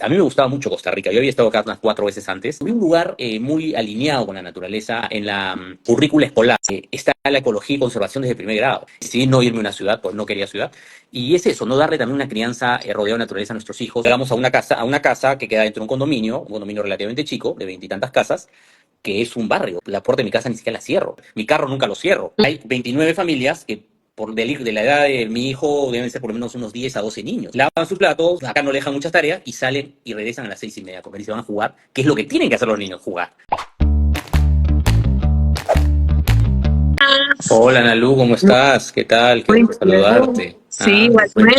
A mí me gustaba mucho Costa Rica. Yo había estado acá unas 4 veces antes. Vi un lugar muy alineado con la naturaleza en la currícula escolar. Está la ecología y conservación desde primer grado. Decidí no irme a una ciudad, pues no quería ciudad. Y es eso, no darle también una crianza rodeada de naturaleza a nuestros hijos. Llegamos a una casa que queda dentro de un condominio relativamente chico, de 20 y tantas casas, que es un barrio. La puerta de mi casa ni siquiera la cierro. Mi carro nunca lo cierro. Hay 29 familias que de la edad de mi hijo deben ser por lo menos unos 10 a 12 niños. Lavan sus platos, acá no le dejan muchas tareas y salen y regresan a las 6:30 a comer y se van a jugar, que es lo que tienen que hacer los niños, jugar. Hola Nalu, ¿cómo estás? ¿Qué tal? Qué Muy gusto bien. saludarte. Sí, Bueno,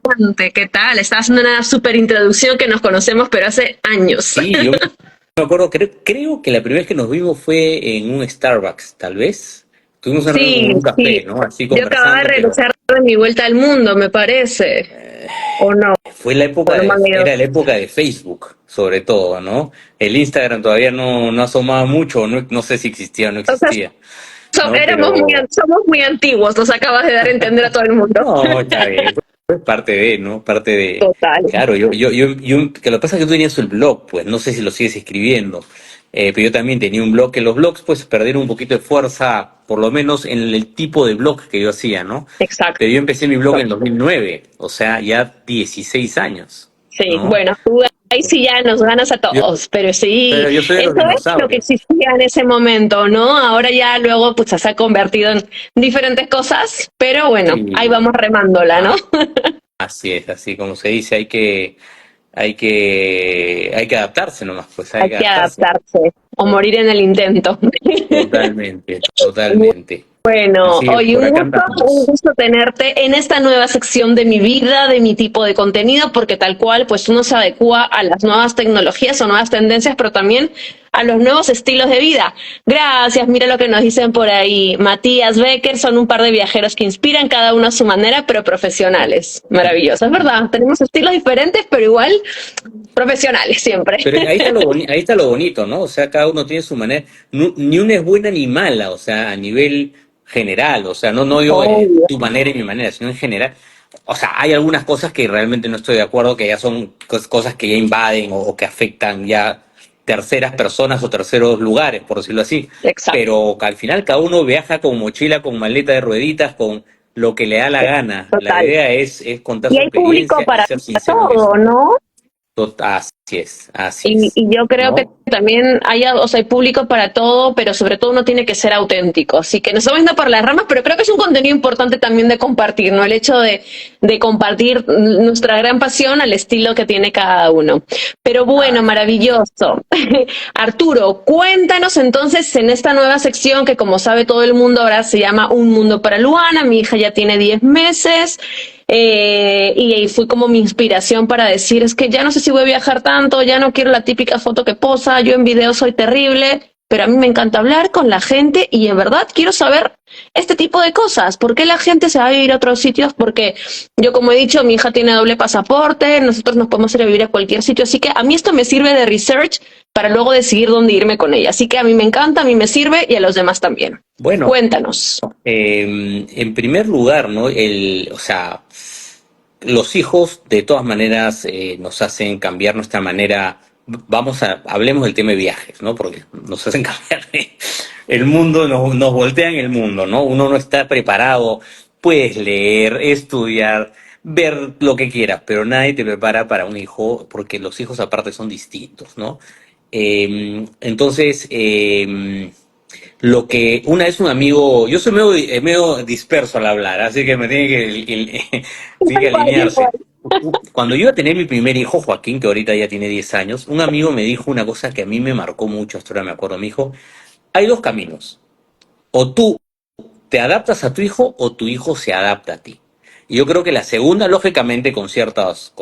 igualmente. ¿Qué tal? Estás haciendo una súper introducción que nos conocemos, pero hace años. sí, yo me acuerdo, creo que la primera vez que nos vimos fue en un Starbucks, tal vez. Tuvimos una reunión como Sí, en un sí. café, ¿no? Así Yo acababa de conversando, pero regresar de mi vuelta al mundo, me parece. ¿O no? fue la ¿O época no me han ido? era la época de Facebook, sobre todo, ¿no? El Instagram todavía no asomaba mucho, no sé si existía o no O sea, existía, ¿no? somos muy antiguos, nos acabas de dar a entender a todo el mundo. No, está bien, fue parte de, ¿no? Parte de, Total. claro, que lo que pasa es que tú tenías el blog, pues, no sé si lo sigues escribiendo, pero yo también tenía un blog, que los blogs, pues, perdieron un poquito de fuerza, por lo menos en el tipo de blog que yo hacía, ¿no? Exacto. Pero yo empecé mi blog en 2009, o sea, ya 16 años, Sí, ¿no? bueno, tú ahí sí ya nos ganas a Yo, todos, pero sí, pero yo soy de eso los es lo que dinosaurios. existía en ese momento, ¿no? Ahora ya luego pues se ha convertido en diferentes cosas, pero bueno, ahí Sí, vamos remándola, ¿no? ah, así es, así como se dice, hay que adaptarse nomás, pues hay Hay que que adaptarse. adaptarse o morir en el intento. Totalmente, totalmente. Bueno, Así que oye, por acá andamos. un gusto tenerte en esta nueva sección de mi vida, de mi tipo de contenido, porque tal cual, pues uno se adecua a las nuevas tecnologías o nuevas tendencias, pero también a los nuevos estilos de vida. Gracias, mira lo que nos dicen por ahí. Matías Becker, son un par de viajeros que inspiran cada uno a su manera, pero profesionales. Maravilloso, es verdad. Tenemos estilos diferentes, pero igual profesionales siempre. Pero ahí está lo bonito, ¿no? O sea, cada uno tiene su manera. Ni una es buena ni mala, o sea, a nivel general, o sea, no digo Obvio. tu manera y mi manera, sino en general. O sea, hay algunas cosas que realmente no estoy de acuerdo, que ya son cosas que ya invaden o que afectan ya terceras personas o terceros lugares, por decirlo así. Exacto, Pero que al final cada uno viaja con mochila, con maleta de rueditas, con lo que le da la gana. La total. idea es contar Y su hay público experiencia y para ser sincero en eso. todo, ¿no? Así es, Y yo creo que ¿no? también o sea, hay público para todo, pero sobre todo uno tiene que ser auténtico. Así que nos estamos yendo por las ramas, pero creo que es un contenido importante también de compartir, ¿no? El hecho de compartir nuestra gran pasión al estilo que tiene cada uno. Pero bueno, Así es. maravilloso. Arturo, cuéntanos entonces en esta nueva sección que como sabe todo el mundo ahora se llama Un Mundo para Luana. Mi hija ya tiene 10 meses. Y fui como mi inspiración para decir, es que ya no sé si voy a viajar tanto, ya no quiero la típica foto que posa, yo en video soy terrible, pero a mí me encanta hablar con la gente y en verdad quiero saber este tipo de cosas. ¿Por qué la gente se va a vivir a otros sitios? Porque yo, como he dicho, mi hija tiene doble pasaporte, nosotros nos podemos ir a vivir a cualquier sitio, así que a mí esto me sirve de research para luego decidir dónde irme con ella. Así que a mí me encanta, a mí me sirve y a los demás también. Bueno, Cuéntanos. en primer lugar, ¿no? O sea, los hijos de todas maneras nos hacen cambiar nuestra manera. Hablemos del tema de viajes, ¿no? Porque nos hacen cambiar el mundo, nos voltean el mundo, ¿no? Uno no está preparado, puedes leer, estudiar, ver lo que quieras, pero nadie te prepara para un hijo, porque los hijos aparte son distintos, ¿no? Entonces, lo que una vez un amigo, yo soy medio disperso al hablar, así que me tiene tiene que alinearse. Cuando yo iba a tener mi primer hijo, Joaquín, que ahorita ya tiene 10 años, un amigo me dijo una cosa que a mí me marcó mucho, hasta ahora me acuerdo, me dijo, hay dos caminos, o tú te adaptas a tu hijo o tu hijo se adapta a ti. Y yo creo que la segunda, lógicamente, con ciertas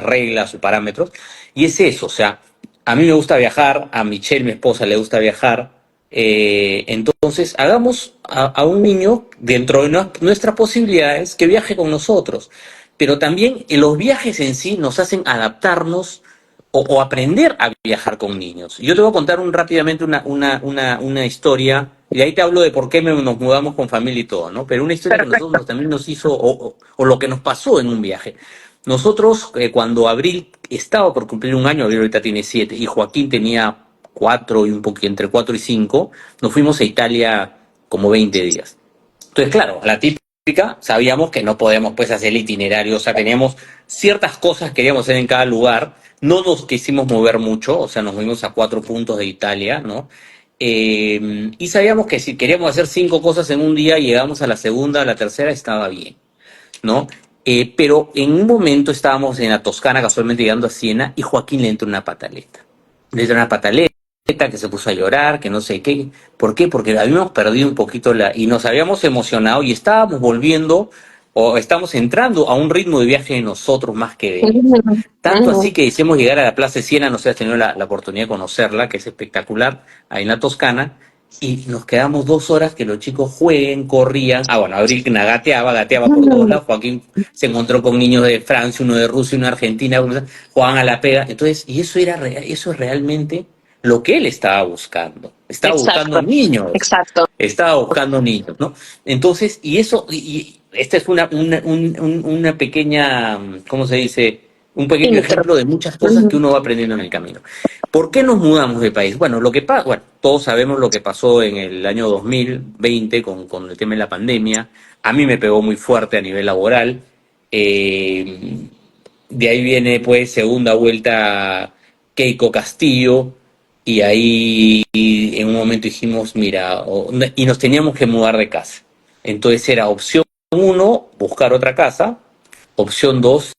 reglas o parámetros, y es eso, o sea, a mí me gusta viajar, a Michelle, mi esposa, le gusta viajar, entonces hagamos a un niño, dentro de nuestras posibilidades, que viaje con nosotros. Pero también los viajes en sí nos hacen adaptarnos o aprender a viajar con niños. Yo te voy a contar rápidamente una historia, y ahí te hablo de por qué nos mudamos con familia y todo, ¿no? Pero una historia que Perfecto. nosotros también nos hizo, o lo que nos pasó en un viaje. Nosotros, cuando Abril estaba por cumplir un año, Abril ahorita tiene 7, y Joaquín tenía 4 y un poquito, entre 4 y 5, nos fuimos a Italia como 20 días. Entonces, claro, a la típica, sabíamos que no podíamos pues hacer el itinerario, o sea, teníamos ciertas cosas que queríamos hacer en cada lugar, no nos quisimos mover mucho, o sea, nos movimos a 4 puntos de Italia, ¿no? Y sabíamos que si queríamos hacer 5 cosas en un día, llegamos a la segunda, a la tercera, estaba bien, ¿no? Pero en un momento estábamos en la Toscana, casualmente llegando a Siena, y Joaquín le entró una pataleta. Le entró una pataleta que se puso a llorar, que no sé qué. ¿Por qué? Porque habíamos perdido un poquito y nos habíamos emocionado y estábamos volviendo o estamos entrando a un ritmo de viaje de nosotros más que de ellos. Ujú, Tanto así ujú. que hicimos llegar a la Plaza de Siena, no sé si has tenido la oportunidad de conocerla, que es espectacular, ahí en la Toscana, y nos quedamos 2 horas que los chicos jueguen, corrían. Ah, bueno, Abril gateaba por todos lados. Joaquín se encontró con niños de Francia, uno de Rusia, uno de Argentina, jugaban a la pega. Entonces, y eso es realmente lo que él estaba buscando. Estaba buscando Exacto, niños, exacto. estaba buscando niños, ¿no? Entonces, y eso, y esta es una pequeña, ¿cómo se dice? Un pequeño Intro. ejemplo de muchas cosas que Ujú. uno va aprendiendo en el camino. ¿Por qué nos mudamos de país? Bueno, bueno, todos sabemos lo que pasó en el año 2020 con el tema de la pandemia. A mí me pegó muy fuerte a nivel laboral. Eh, de ahí viene, pues, segunda vuelta Keiko Castillo. Y ahí en un momento dijimos, mira, y nos teníamos que mudar de casa. Entonces era opción uno, buscar otra casa. Opción dos,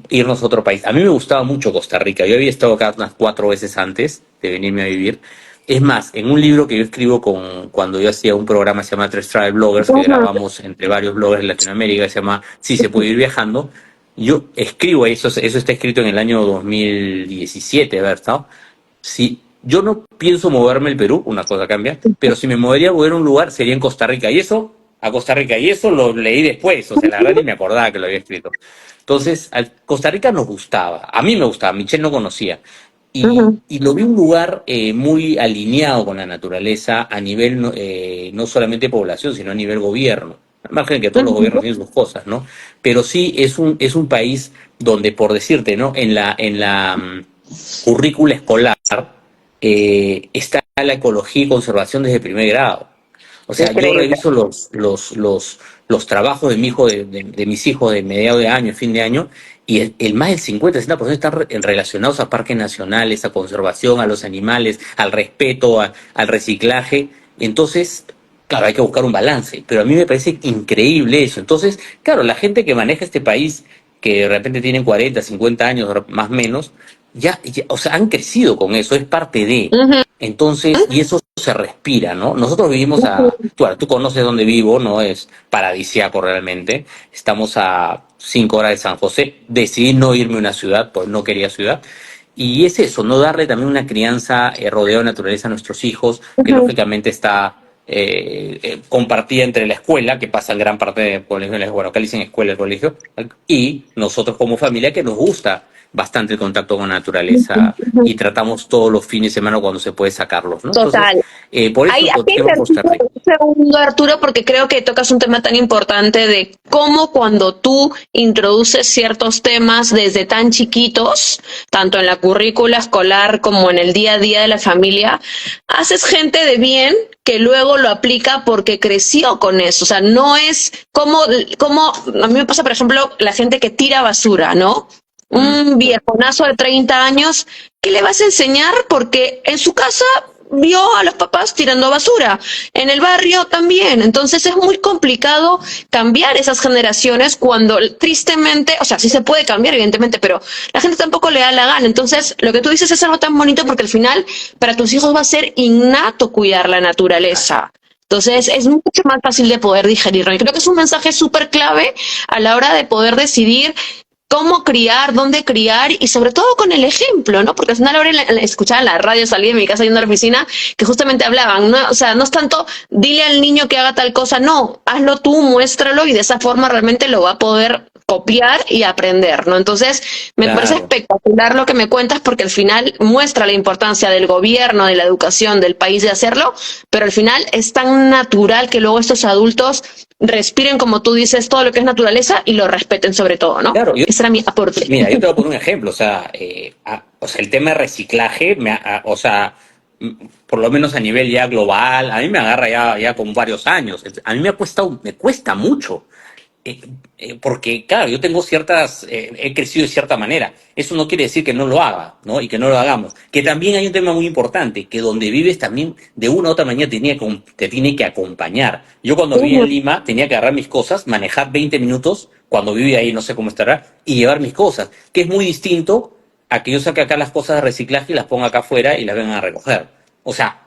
irnos a otro país. A mí me gustaba mucho Costa Rica. Yo había estado acá unas 4 veces antes de venirme a vivir. Es más, en un libro que yo escribo cuando yo hacía un programa que se llama Tres Travel Bloggers, que Ujú. grabamos entre varios bloggers de Latinoamérica, que se llama Sí se puede ir viajando, yo escribo eso está escrito en el año 2017, ¿verdad? Si yo no pienso moverme al Perú, una cosa cambia, pero si me movería a mover a un lugar sería en Costa Rica. Y eso, a Costa Rica, y eso lo leí después, o sea, la verdad ni me acordaba que lo había escrito. Entonces, a Costa Rica nos gustaba, a mí me gustaba, Michelle no conocía. Ujú. Y lo vi un lugar muy alineado con la naturaleza a nivel no solamente población, sino a nivel gobierno. Al margen que todos los gobiernos Ujú. tienen sus cosas, ¿no? Pero sí es un país donde, por decirte, ¿no? En la currícula escolar está la ecología y conservación desde primer grado. O sea, yo Increíble. reviso los trabajos de mi hijo, de mis hijos de mediado de año, fin de año, y el más del 50-60% están relacionados a parques nacionales, a conservación, a los animales, al respeto, al reciclaje. Entonces, claro, hay que buscar un balance, pero a mí me parece increíble eso. Entonces, claro, la gente que maneja este país, que de repente tienen 40, 50 años, más o menos, o sea, han crecido con eso, es parte de. Ujú. Entonces, y eso se respira, ¿no? Nosotros vivimos tú conoces dónde vivo, ¿no? Es paradisíaco realmente. Estamos a 5 horas de San José. Decidí no irme a una ciudad, pues no quería ciudad. Y es eso, no darle también una crianza rodeada de naturaleza a nuestros hijos, que Ujú. lógicamente está compartida entre la escuela, que pasa gran parte del colegio, bueno, acá le dicen escuela, el colegio, y nosotros como familia que nos gusta bastante el contacto con la naturaleza Ujú. y tratamos todos los fines de semana cuando se puede sacarlos, ¿no? Entonces, Total. por Ahí, eso aquí tengo Costa interrumpo Rica. un segundo, Arturo, porque creo que tocas un tema tan importante de cómo cuando tú introduces ciertos temas desde tan chiquitos, tanto en la currícula escolar como en el día a día de la familia, haces gente de bien que luego lo aplica porque creció con eso. O sea, no es como a mí me pasa, por ejemplo, la gente que tira basura, ¿no? Mm, Un viejonazo de 30 años, ¿qué le vas a enseñar? Porque en su casa vio a los papás tirando basura, en el barrio también. Entonces es muy complicado cambiar esas generaciones cuando tristemente, o sea, sí se puede cambiar, evidentemente, pero la gente tampoco le da la gana. Entonces, lo que tú dices es algo tan bonito porque al final para tus hijos va a ser innato cuidar la claro, naturaleza. Entonces es eso. mucho más fácil de poder digerirlo. Y creo que es un mensaje súper clave a la hora de poder decidir cómo criar, dónde criar y sobre todo con el ejemplo, ¿no? Porque al final ahora escuchaba en la radio, salí de mi casa yendo a la oficina, que justamente hablaban, ¿no? O sea, no es tanto dile al niño que haga tal cosa, no, hazlo tú, muéstralo y de esa forma realmente lo va a poder copiar y aprender, ¿no? Entonces, me parece Claro. espectacular lo que me cuentas porque al final muestra la importancia del gobierno, de la educación, del país de hacerlo, pero al final es tan natural que luego estos adultos respiren, como tú dices, todo lo que es naturaleza y lo respeten sobre todo, ¿no? Claro, Ese era mi aporte. mira, yo te voy a poner un ejemplo, o sea, el tema de reciclaje, o sea, por lo menos a nivel ya global, a mí me agarra ya con varios años. A mí me cuesta mucho. Porque, claro, yo tengo he crecido de cierta manera. Eso no quiere decir que no lo haga, ¿no? Y que no lo hagamos. Que también hay un tema muy importante, que donde vives también, de una u otra manera, te tiene que acompañar. Yo cuando vivía en Lima, tenía que agarrar mis cosas, manejar 20 minutos, cuando vivía ahí, no sé cómo estará, y llevar mis cosas, que es muy distinto a que yo saque acá las cosas de reciclaje y las ponga acá afuera y las vengan a recoger. O sea,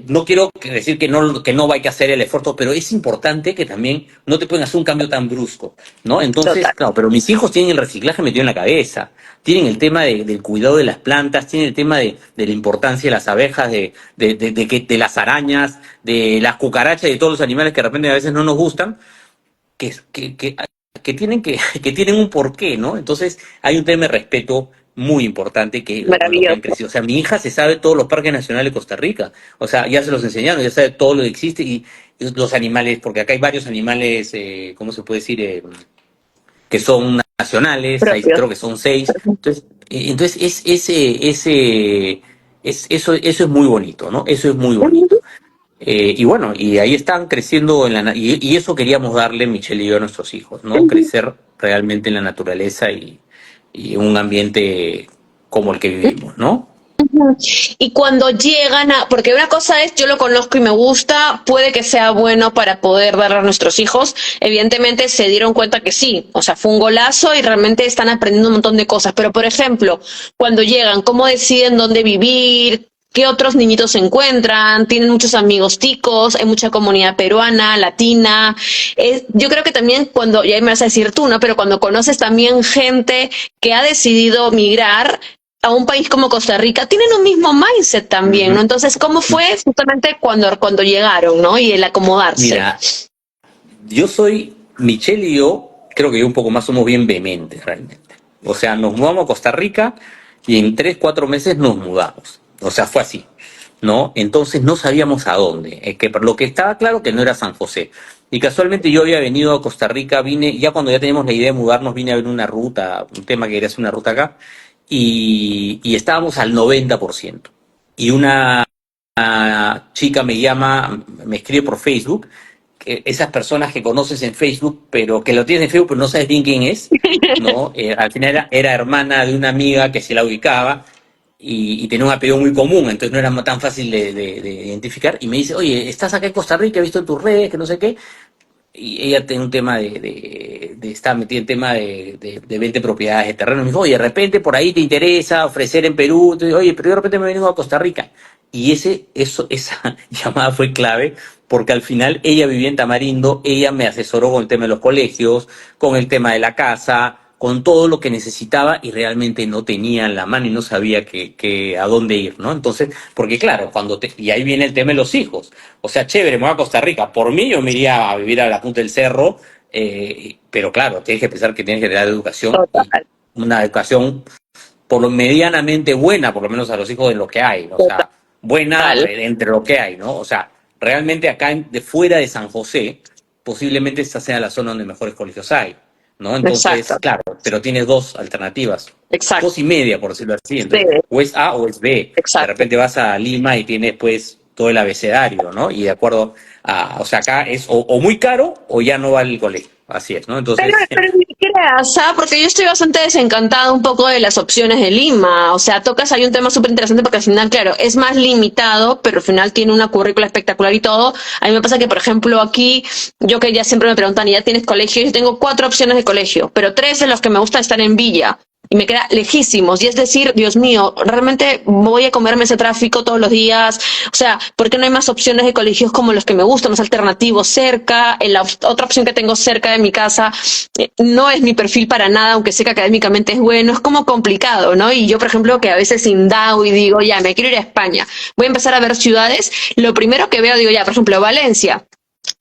no quiero decir que no hay que hacer el esfuerzo, pero es importante que también no te pueden hacer un cambio tan brusco, ¿no? Entonces, Total. claro, pero mis hijos tienen el reciclaje metido en la cabeza, tienen el tema del cuidado de las plantas, tienen el tema de la importancia de las abejas, de las arañas, de las cucarachas y de todos los animales que de repente a veces no nos gustan, que, que, que, que tienen un porqué, ¿no? Entonces hay un tema de respeto muy importante con lo que han Maravilloso. crecido. O sea, mi hija se sabe todos los parques nacionales de Costa Rica. O sea, ya se los enseñaron, ya sabe todo lo que existe y los animales, porque acá hay varios animales, ¿cómo se puede decir? Que son nacionales, ahí Propios. creo que son 6. Entonces eso es muy bonito, ¿no? Eso es muy bonito. Y bueno, y ahí están creciendo y eso queríamos darle Michelle y yo a nuestros hijos, ¿no? Crecer realmente en la naturaleza y en un ambiente como el que vivimos, ¿no? Y cuando llegan porque una cosa es, yo lo conozco y me gusta, puede que sea bueno para poder darle a nuestros hijos, evidentemente se dieron cuenta que sí, o sea, fue un golazo y realmente están aprendiendo un montón de cosas, pero por ejemplo, cuando llegan, ¿cómo deciden dónde vivir? ¿Qué otros niñitos se encuentran? Tienen muchos amigos ticos, hay mucha comunidad peruana, latina. Yo creo que también cuando, ya me vas a decir tú, ¿no? Pero cuando conoces también gente que ha decidido migrar a un país como Costa Rica, tienen un mismo mindset también, ¿no? Ujú. Entonces, ¿cómo fue justamente cuando llegaron, ¿no? Y el acomodarse. Mira, Michelle y yo, creo que yo un poco más somos bien vehementes realmente. O sea, nos mudamos a Costa Rica y en 3, 4 meses nos mudamos. O sea, fue así, ¿no? Entonces no sabíamos a dónde. Lo que estaba claro que no era San José. Y casualmente yo había venido a Costa Rica, ya cuando ya teníamos la idea de mudarnos, vine a ver una ruta, un tema que quería hacer una ruta acá, y estábamos al 90%. Y una chica me escribe por Facebook, esas personas que conoces en Facebook, pero que lo tienes en Facebook, pero no sabes bien quién es, ¿no? Al final era hermana de una amiga que se la ubicaba y tenía un apellido muy común, entonces no era tan fácil de identificar. Y me dice, oye, estás acá en Costa Rica, he visto en tus redes, que no sé qué. Y ella tiene un tema está metida en tema de 20 propiedades de terreno. Me dijo, oye, de repente por ahí te interesa ofrecer en Perú. Oye, pero yo de repente me he venido a Costa Rica. Y esa llamada fue clave porque al final ella vivía en Tamarindo, ella me asesoró con el tema de los colegios, con el tema de la casa, con todo lo que necesitaba y realmente no tenía en la mano y no sabía a dónde ir, ¿no? Entonces, porque claro, y ahí viene el tema de los hijos. O sea, chévere, me voy a Costa Rica. Por mí yo me iría a vivir a la punta del cerro, pero claro, tienes que pensar que tienes que dar educación y Total, una educación por lo medianamente buena, por lo menos a los hijos de lo que hay, ¿no? O sea, buena total. entre lo que hay, ¿no? O sea, realmente acá de fuera de San José, posiblemente esta sea la zona donde mejores colegios hay, ¿no? Exacto, Entonces, claro, pero tienes dos alternativas, exacto. 2 y media, por decirlo así. Sí, Entonces, o es A o es B. De exacto. repente vas a Lima y tienes pues todo el abecedario, ¿no? Y de acuerdo o sea, acá es o muy caro o ya no vale el colegio. Así es, ¿no? Entonces, Pero ni creas, ¿ah? Porque yo estoy bastante desencantada un poco de las opciones de Lima. O sea, tocas ahí un tema súper interesante porque al final, claro, es más limitado, pero al final tiene una currícula espectacular y todo. A mí me pasa que, por ejemplo, aquí, yo que ya siempre me preguntan, ¿y ya tienes colegio? Yo tengo 4 opciones de colegio, pero 3 de los que me gustan están en Villa. Y me queda lejísimos. Y es decir, Dios mío, realmente voy a comerme ese tráfico todos los días. O sea, ¿por qué no hay más opciones de colegios como los que me gustan, más alternativos cerca? La otra opción que tengo cerca de mi casa no es mi perfil para nada, aunque sé que académicamente es bueno. Es como complicado, ¿no? Y yo, por ejemplo, que a veces indago y digo, ya, me quiero ir a España. Voy a empezar a ver ciudades. Lo primero que veo, digo, ya, por ejemplo, Valencia.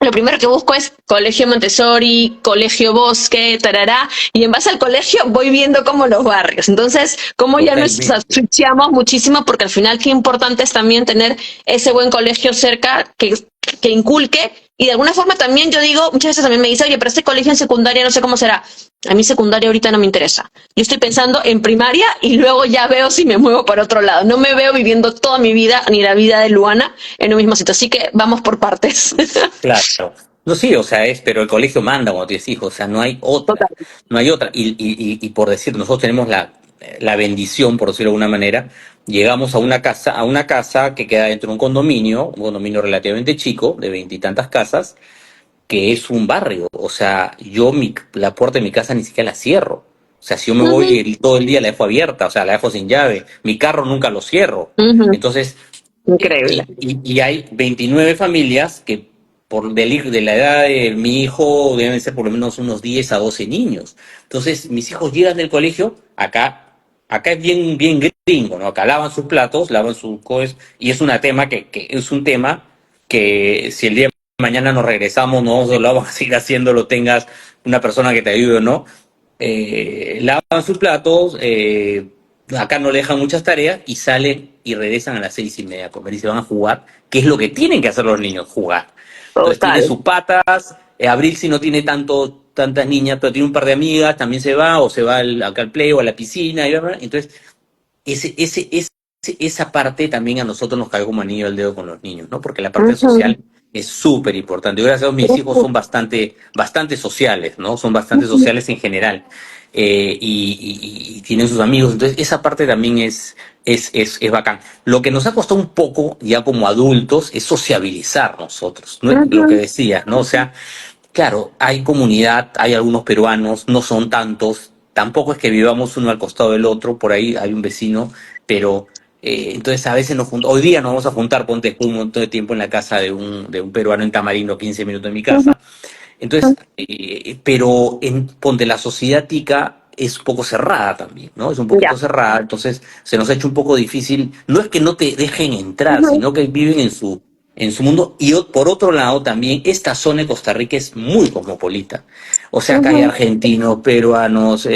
Lo primero que busco es colegio Montessori, colegio Bosque, tarará, y en base al colegio voy viendo como los barrios. Entonces, como ya nos totalmente. asfixiamos muchísimo, porque al final qué importante es también tener ese buen colegio cerca que inculque Y de alguna forma también yo digo, muchas veces también me dice, oye, pero este colegio en secundaria no sé cómo será. A mí secundaria ahorita no me interesa. Yo estoy pensando en primaria y luego ya veo si me muevo para otro lado. No me veo viviendo toda mi vida, ni la vida de Luana, en un mismo sitio. Así que vamos por partes. Claro. No, sí, o sea, pero el colegio manda cuando tienes hijos, o sea, no hay Total. otra, no hay otra. Y por decir, nosotros tenemos la bendición, por decirlo de alguna manera, llegamos a una casa que queda dentro de un condominio relativamente chico, de veintitantas casas, que es un barrio. O sea, la puerta de mi casa ni siquiera la cierro. O sea, si yo me voy Ujú, todo el día la dejo abierta, o sea, la dejo sin llave. Mi carro nunca lo cierro. ujú. Entonces, Increíble. y hay 29 familias que de la edad de mi hijo deben ser por lo menos unos 10 a 12 niños. Entonces, mis hijos llegan del colegio, acá es bien gringo, ¿no? Acá lavan sus platos, lavan sus cosas, y es que es un tema que si el día de mañana nos regresamos, no lo vamos a seguir haciendo, tengas una persona que te ayude o no. Lavan sus platos, acá no le dejan muchas tareas y salen y regresan a las 6:30 a comer y se van a jugar, que es lo que tienen que hacer los niños, jugar. Entonces tiene Total. sus patas, Abril si no tiene tantas niñas, pero tiene un par de amigas, también se va, o se va acá al play o a la piscina, entonces esa parte también a nosotros nos cae como anillo al dedo con los niños, ¿no? Porque la parte Ujú, social es súper importante. Gracias a Dios mis hijos ujú, son bastante sociales, ¿no? Son bastante ujú. sociales en general. Y tienen sus amigos. Entonces, esa parte también es bacán. Lo que nos ha costado un poco, ya como adultos, es sociabilizar nosotros, ¿no? Lo que Ujú. decías, ¿no? O sea, claro, hay comunidad, hay algunos peruanos, no son tantos, tampoco es que vivamos uno al costado del otro, por ahí hay un vecino, pero entonces a veces hoy día nos vamos a juntar, ponte un montón de tiempo en la casa de un peruano en Tamarindo, 15 minutos de mi Ujú. casa. Entonces, pero ponte la sociedad tica es un poco cerrada también, ¿no? Es un Ya. poquito cerrada, entonces se nos ha hecho un poco difícil. No es que no te dejen entrar, Ujú. sino que viven en su mundo. Y por otro lado, también esta zona de Costa Rica es muy cosmopolita. O sea, acá hay Ujú. argentinos, peruanos,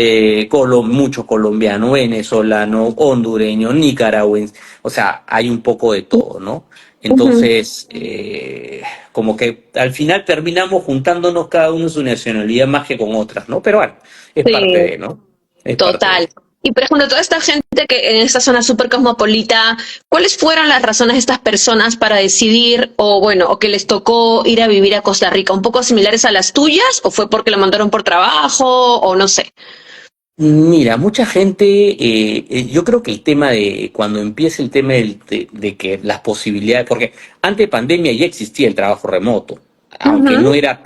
mucho colombiano, venezolano, hondureño, nicaragüense. O sea, hay un poco de todo, ¿no? Ujú. Entonces, como que al final terminamos juntándonos cada uno en su nacionalidad más que con otras, ¿no? Pero bueno, es parte Sí, de, ¿no? Es parte total. de. Y por ejemplo, toda esta gente que en esta zona súper cosmopolita, ¿cuáles fueron las razones de estas personas para decidir o bueno, o que les tocó ir a vivir a Costa Rica? ¿Un poco similares a las tuyas o fue porque lo mandaron por trabajo o no sé? Mira, mucha gente, yo creo que el tema de, cuando empieza el tema de que las posibilidades, porque antes de pandemia ya existía el trabajo remoto, aunque no Ujú. era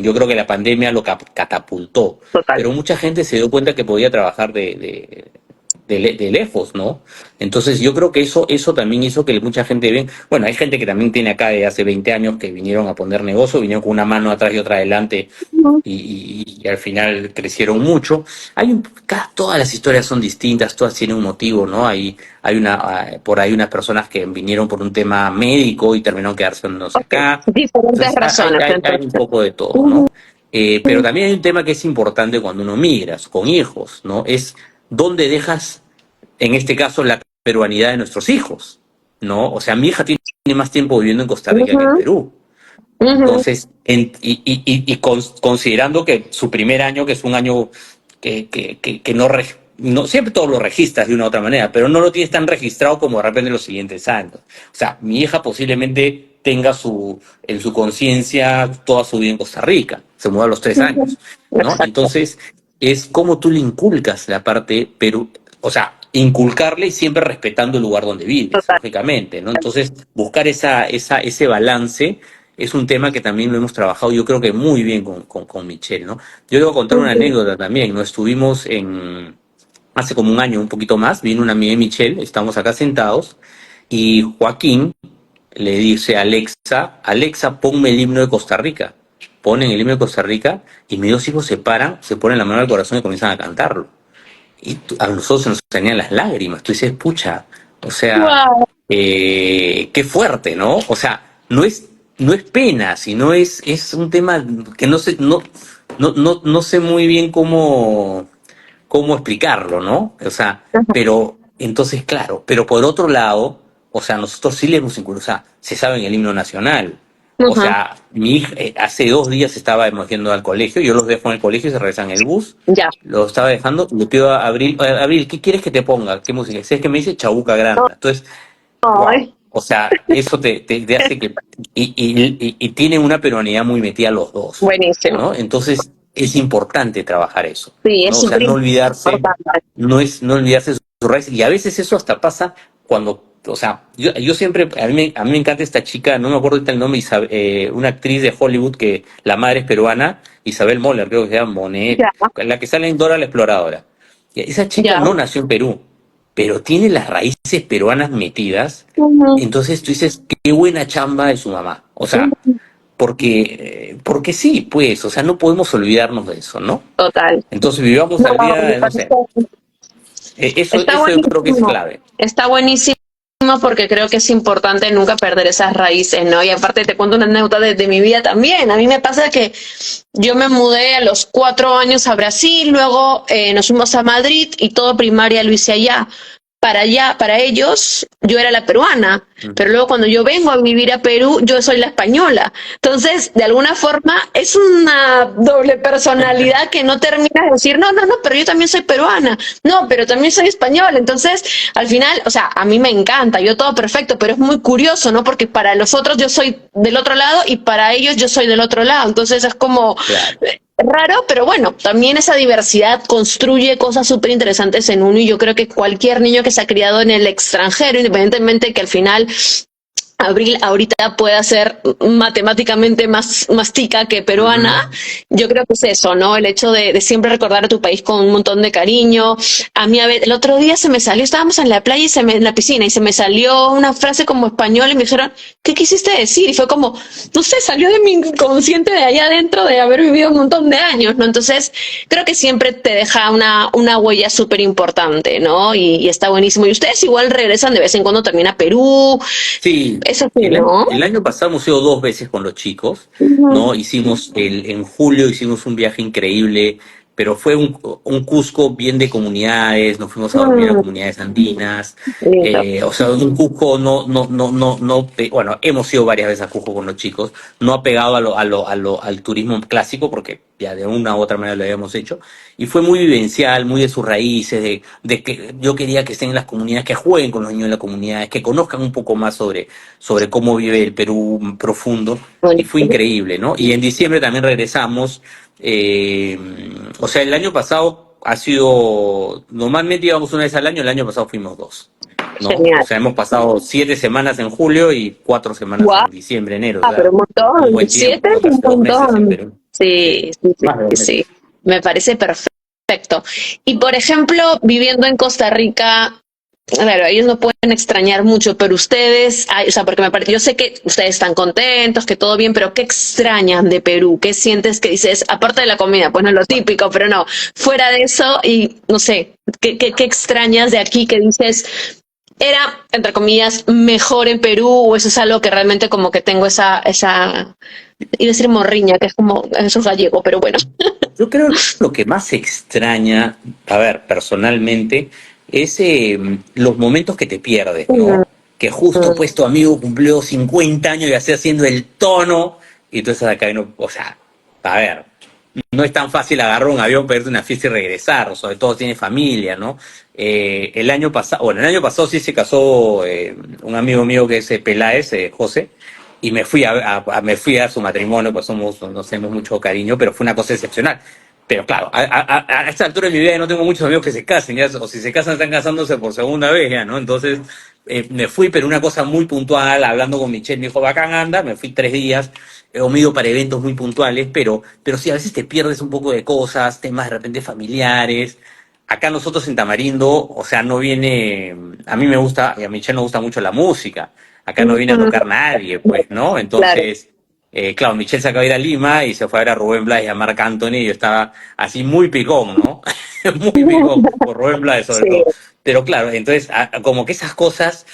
yo creo que la pandemia lo catapultó, Total. pero mucha gente se dio cuenta que podía trabajar de lejos, ¿no? Entonces yo creo que eso también hizo que mucha gente bueno, hay gente que también tiene acá de hace 20 años que vinieron a poner negocio, vinieron con una mano atrás y otra adelante Ujú. y al final crecieron mucho. Todas las historias son distintas, todas tienen un motivo, ¿no? Por ahí unas personas que vinieron por un tema médico y terminaron quedándose Ok, acá. diferentes Entonces razones hay un entonces. poco de todo, Ujú. ¿no? Pero también hay un tema que es importante cuando uno migras con hijos, ¿no? Es dónde dejas, en este caso, la peruanidad de nuestros hijos, ¿no? O sea, mi hija tiene más tiempo viviendo en Costa Rica que en Ujú. Perú. Ujú. Entonces, considerando que su primer año, que es un año que no, siempre todo lo registras de una u otra manera, pero no lo tienes tan registrado como de repente los siguientes años. O sea, mi hija posiblemente tenga en su conciencia toda su vida en Costa Rica, se mudó a los 3 años, ¿no? Exacto. Entonces, es como tú le inculcas la parte, pero, o sea, inculcarle y siempre respetando el lugar donde vives, Total. lógicamente, ¿no? Entonces, buscar ese balance es un tema que también lo hemos trabajado, yo creo que muy bien con Michelle, ¿no? Yo le voy a contar una Ujú. anécdota también, ¿no? Hace como un año, un poquito más, vino una amiga de Michelle, estamos acá sentados, y Joaquín le dice a Alexa, Alexa, ponme el himno de Costa Rica. Ponen el himno de Costa Rica, y mis dos hijos se paran, se ponen la mano al corazón y comienzan a cantarlo. Y a nosotros se nos salían las lágrimas, tú dices, pucha, o sea, Wow. qué fuerte, ¿no? O sea, no es pena, sino es un tema que no sé muy bien cómo explicarlo, ¿no? O sea, pero entonces, claro, pero por otro lado, o sea, nosotros sí le hemos incluso, o sea, se sabe en el himno nacional, O Ujú. sea, mi hija hace 2 días estaba yendo al colegio, yo los dejo en el colegio y se regresan en el bus, Ya. lo estaba dejando, le pido a Abril, Abril, ¿qué quieres que te ponga? ¿Qué música? Si es que me dice Chabuca Granda. Entonces, wow. Ay, O sea, eso te hace que... Y tienen una peruanidad muy metida los dos, buenísimo. ¿no? Entonces, es importante trabajar eso, Sí, es ¿no? O sea, súper no olvidarse, importante. no olvidarse de sus raíces. Y a veces eso hasta pasa cuando... O sea, yo siempre, a mí me encanta esta chica, no me acuerdo ahorita el nombre, una actriz de Hollywood que la madre es peruana, Isabel Moller, creo que se llama Monet, Ya, la que sale en Dora la Exploradora. Esa chica ya. no nació en Perú, pero tiene las raíces peruanas metidas. Ujú, Entonces tú dices, qué buena chamba de su mamá. O sea, ujú. porque sí, pues, o sea, no podemos olvidarnos de eso, ¿no? Total. Entonces vivamos No, al me día, no parece. sé, eso, Está eso yo creo que es buenísimo. clave. Está buenísimo porque creo que es importante nunca perder esas raíces, ¿no? Y aparte te cuento una anécdota de mi vida también. A mí me pasa que yo me mudé a los 4 años a Brasil, luego nos fuimos a Madrid y todo primaria lo hice allá. Para ellos, yo era la peruana, pero luego cuando yo vengo a vivir a Perú, yo soy la española. Entonces, de alguna forma, es una doble personalidad que no termina de decir, no, no, no, pero yo también soy peruana, no, pero también soy española. Entonces, al final, o sea, a mí me encanta, yo todo perfecto, pero es muy curioso, ¿no? Porque para los otros yo soy del otro lado y para ellos yo soy del otro lado. Entonces, es como Claro. raro, pero bueno, también esa diversidad construye cosas súper interesantes en uno y yo creo que cualquier niño que se ha criado en el extranjero, independientemente que al final Abril ahorita pueda ser matemáticamente más tica que Ujú. peruana, yo creo que es eso, ¿no? El hecho de siempre recordar a tu país con un montón de cariño. A mí el otro día se me salió, estábamos en la playa en la piscina y se me salió una frase como española y me dijeron, ¿qué quisiste decir? Y fue como, no sé, salió de mi inconsciente de allá adentro de haber vivido un montón de años, ¿no? Entonces, creo que siempre te deja una huella súper importante, ¿no? Y está buenísimo. Y ustedes igual regresan de vez en cuando también a Perú, Sí, eso sí, ¿no? el año pasado hemos ido 2 veces con los chicos, Ujú. ¿no? En julio hicimos un viaje increíble, pero fue un Cusco bien de comunidades, nos fuimos a dormir a Mm, comunidades andinas, lindo. o sea, un Cusco bueno, hemos ido varias veces a Cusco con los chicos, no apegado al turismo clásico, porque ya de una u otra manera lo habíamos hecho, y fue muy vivencial, muy de sus raíces, de que yo quería que estén en las comunidades, que jueguen con los niños en las comunidades, que conozcan un poco más sobre cómo vive el Perú profundo, y fue Buenísimo. increíble, ¿no? Y en diciembre también regresamos, eh, o sea, el año pasado ha sido, normalmente íbamos una vez al año, el año pasado fuimos dos, ¿no? O Genial. sea, hemos pasado 7 semanas en julio y 4 semanas Guau, en diciembre, enero, o pero sea, un un montón. buen tiempo, 7 ¿no? es un Casi 2 meses en montón. Perú. Sí, Sí, sí, más de dos sí, meses. sí. Me parece perfecto. Y por ejemplo, viviendo en Costa Rica, claro, ellos no pueden extrañar mucho, pero ustedes, ay, o sea, porque me parece, yo sé que ustedes están contentos, que todo bien, pero ¿qué extrañan de Perú? ¿Qué sientes que dices, aparte de la comida, pues no es lo típico, pero no, fuera de eso y no sé, ¿qué extrañas de aquí que dices, era, entre comillas, mejor en Perú o eso es algo que realmente como que tengo iba a decir morriña, que es como, eso es gallego, pero bueno. Yo creo que lo que más extraña, a ver, personalmente, es los momentos que te pierdes, Mm, ¿no? Que justo pues tu amigo cumplió 50 años y así haciendo el tono, y tú estás acá y no, o sea, a ver, no es tan fácil agarrar un avión, perderte una fiesta y regresar, sobre todo tiene familia, ¿no? El año pasado sí se casó un amigo mío que es Peláez, José, y me fui a su matrimonio, pues nos tenemos mucho cariño, pero fue una cosa excepcional. Pero claro, a esta altura de mi vida ya no tengo muchos amigos que se casen, ya, o si se casan están casándose por segunda vez ya, ¿no? Entonces me fui, pero una cosa muy puntual, hablando con Michelle, me dijo, bacán anda, me fui 3 días, o me he ido para eventos muy puntuales, pero sí, a veces te pierdes un poco de cosas, temas de repente familiares. Acá nosotros en Tamarindo, o sea, no viene, a mí me gusta, y a Michelle nos gusta mucho la música, acá no viene a tocar nadie, pues, ¿no? claro, Entonces, claro, Michelle se acaba de ir a Lima y se fue a ver a Rubén Blades y a Marc Anthony y yo estaba así muy picón, ¿no? Muy picón, por Rubén Blades sobre sí, todo. Pero claro, entonces, como que esas cosas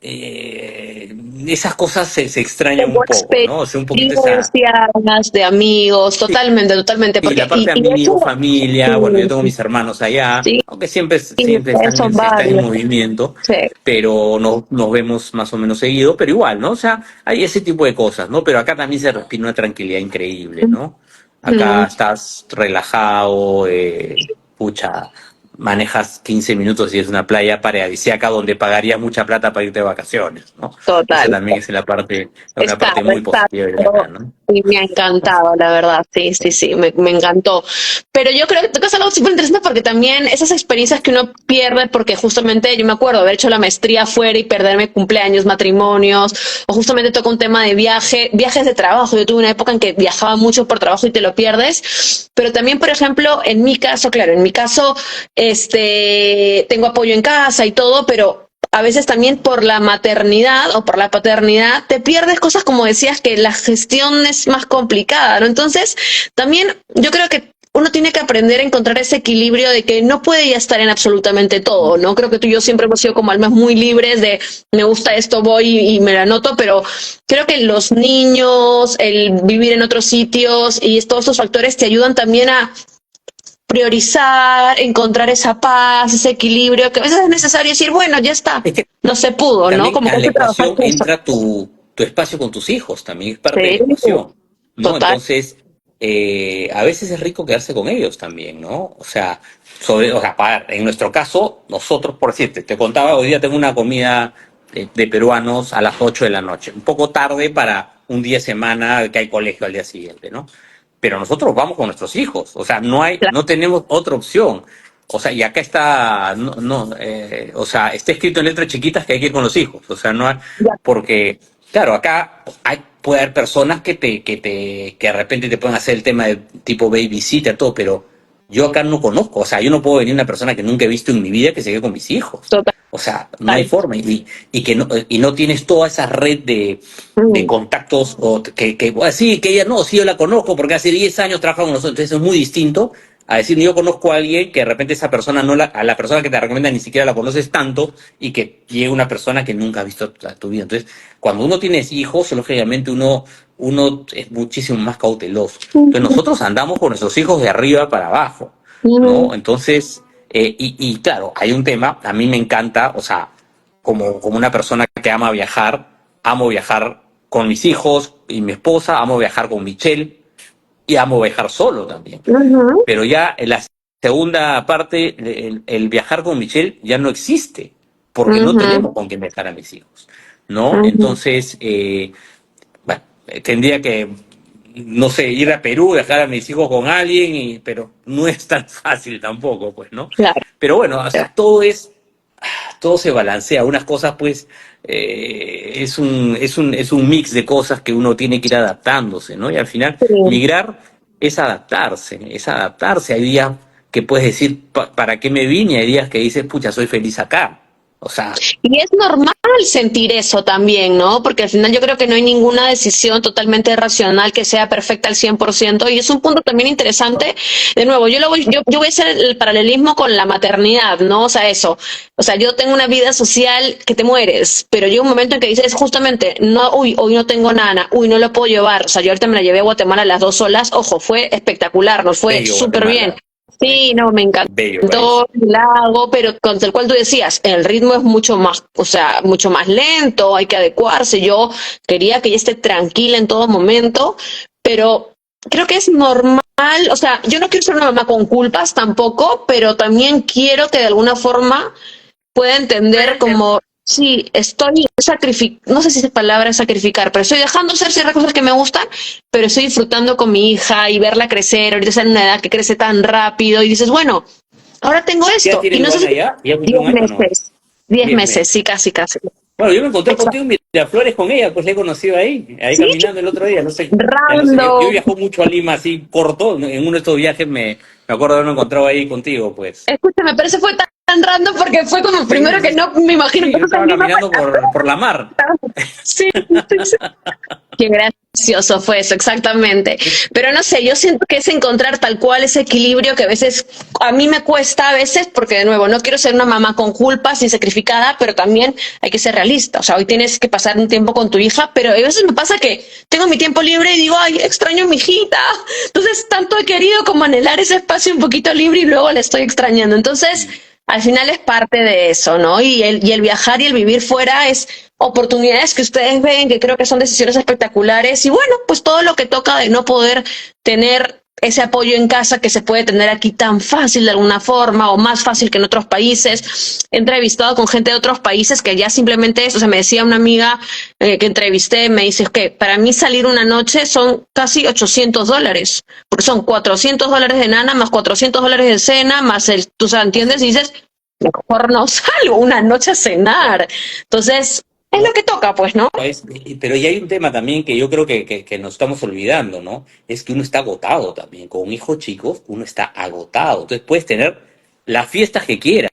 esas cosas se extrañan Como un poco, ¿no? O sea, un poquito esa... experiencias de amigos, totalmente, totalmente, Sí, porque, la parte de y de hecho, amigos, familia, bueno, yo tengo sí, mis hermanos allá, sí, aunque siempre, sí, siempre están, son están en varios, movimiento, sí. pero no, nos vemos más o menos seguido, pero igual, ¿no? O sea, hay ese tipo de cosas, ¿no? Pero acá también se respira una tranquilidad increíble, ¿no? Acá Mm, estás relajado, pucha, manejas 15 minutos y es una playa paradisíaca donde pagarías mucha plata para irte de vacaciones, ¿no? Esa total. también es una Está, parte muy está. positiva de acá, ¿no? Y me ha encantado, la verdad, sí, sí, sí, me encantó. Pero yo creo que tocas algo súper interesante porque también esas experiencias que uno pierde, porque justamente yo me acuerdo haber hecho la maestría afuera y perderme cumpleaños, matrimonios, o justamente toca un tema de viajes de trabajo. Yo tuve una época en que viajaba mucho por trabajo y te lo pierdes. Pero también, por ejemplo, en mi caso, claro, en mi caso, tengo apoyo en casa y todo, pero a veces también por la maternidad o por la paternidad te pierdes cosas como decías que la gestión es más complicada, ¿no? Entonces, también yo creo que uno tiene que aprender a encontrar ese equilibrio de que no puede ya estar en absolutamente todo, ¿no? Creo que tú y yo siempre hemos sido como almas muy libres de me gusta esto, voy y me lo anoto, pero creo que los niños, el vivir en otros sitios y todos estos factores te ayudan también a priorizar, encontrar esa paz, ese equilibrio, que a veces es necesario decir, bueno, ya está, Es que no se pudo, ¿no? también Como a que hay la que trabajar ecuación con eso. entra tu espacio con tus hijos, también es parte de la Sí, ecuación, ¿no? total, Entonces, a veces es rico quedarse con ellos también, ¿no? O sea, o sea, en nuestro caso, nosotros, por decirte, te contaba, hoy día tengo una comida de peruanos a las 8 de la noche, un poco tarde para un día de semana que hay colegio al día siguiente, ¿no? Pero nosotros vamos con nuestros hijos, o sea, claro, no tenemos otra opción. O sea, y acá está, o sea, está escrito en letras chiquitas que hay que ir con los hijos. O sea, no hay, ya, porque, claro, acá puede haber personas que de repente te pueden hacer el tema de tipo babysitter, todo, pero yo acá no conozco. O sea, yo no puedo venir una persona que nunca he visto en mi vida que se quede con mis hijos. total. O sea, no hay forma. Y no tienes toda esa red de Mm, contactos, o bueno, sí, que ella no, sí, yo la conozco porque hace 10 años trabaja con nosotros. Entonces es muy distinto a decir, yo conozco a alguien que de repente esa persona no a la persona que te recomienda ni siquiera la conoces tanto y que llegue una persona que nunca has visto tu vida. Entonces, cuando uno tiene hijos, lógicamente uno es muchísimo más cauteloso. Entonces, mm, nosotros andamos con nuestros hijos de arriba para abajo, mm, ¿no? Entonces, claro, hay un tema, a mí me encanta, o sea, como una persona que ama viajar, amo viajar con mis hijos y mi esposa, amo viajar con Michelle y amo viajar solo también. ujú, Pero ya en la segunda parte, el viajar con Michelle ya no existe, porque no ujú, tenemos con quién dejar a mis hijos, ¿no? ujú, Entonces, bueno, tendría que, no sé, ir a Perú, dejar a mis hijos con alguien, pero no es tan fácil tampoco, pues, ¿no? claro. Pero bueno, o sea, todo se balancea. Unas cosas, pues, es un mix de cosas que uno tiene que ir adaptándose, ¿no? Y al final, Sí. migrar es adaptarse, es adaptarse. Hay días que puedes decir, ¿para qué me vine? Hay días que dices, pucha, soy feliz acá. O sea, Y es normal sentir eso también, ¿no? Porque al final yo creo que no hay ninguna decisión totalmente racional que sea perfecta al 100%. Y es un punto también interesante. De nuevo, yo voy a hacer el paralelismo con la maternidad, ¿no? O sea, eso. O sea, yo tengo una vida social que te mueres, pero llega un momento en que dices justamente, no, uy, hoy no tengo nana, uy, no lo puedo llevar. O sea, yo ahorita me la llevé a Guatemala las 2 solas. Ojo, fue espectacular, nos fue bello súper bien. Guatemala. Sí, no, me encantó Bello país. el lago, pero con el cual tú decías, el ritmo es mucho más, o sea, mucho más lento, hay que adecuarse. Yo quería que ella esté tranquila en todo momento, pero creo que es normal, o sea, yo no quiero ser una mamá con culpas tampoco, pero también quiero que de alguna forma pueda entender como, sí, estoy sacrificando, no sé si esa palabra es sacrificar, pero estoy dejando hacer ciertas cosas que me gustan, pero estoy disfrutando con mi hija y verla crecer, ahorita está en una edad que crece tan rápido y dices, bueno, ahora tengo ¿Qué edad esto, tiene y no sé si Luana ya? ¿Ya cumplió 10 un año o no? meses, diez 10 meses, sí, meses. casi, casi. Bueno, yo me encontré Exacto. contigo en Miraflores con ella, pues la he conocido ahí Sí, caminando el otro día, no sé, ya no sé, yo random. viajo mucho a Lima así corto, en uno de estos viajes me acuerdo de haberme encontrado ahí contigo, pues. Escúchame, pero eso fue tan tan random porque fue como Sí, primero que no me imagino sí, que yo eso estaba también va a caminando por la mar. pasar. Sí, sí, sí. Qué gracioso fue eso, exactamente. Pero no sé, yo siento que es encontrar tal cual ese equilibrio que a veces a mí me cuesta a veces, porque de nuevo, no quiero ser una mamá con culpas y sacrificada, pero también hay que ser realista. O sea, hoy tienes que pasar un tiempo con tu hija, pero a veces me pasa que tengo mi tiempo libre y digo, ay, extraño a mi hijita. Entonces, tanto he querido como anhelar ese espacio un poquito libre y luego le estoy extrañando. Entonces, al final es parte de eso, ¿no? Y el viajar y el vivir fuera es oportunidades que ustedes ven, que creo que son decisiones espectaculares. Y bueno, pues todo lo que toca de no poder tener ese apoyo en casa que se puede tener aquí tan fácil de alguna forma o más fácil que en otros países. He entrevistado con gente de otros países que ya simplemente eso, o sea, me decía una amiga que entrevisté, me dice que para mí salir una noche son casi $800, porque son $400 de nana más $400 de cena, más tú sabes, ¿entiendes? Y dices, mejor no salgo una noche a cenar. Entonces, es lo No, que toca, pues, ¿no? pero y hay un tema también que yo creo que nos estamos olvidando, ¿no? Es que uno está agotado también. Con hijos chicos, uno está agotado. Entonces puedes tener las fiestas que quieras,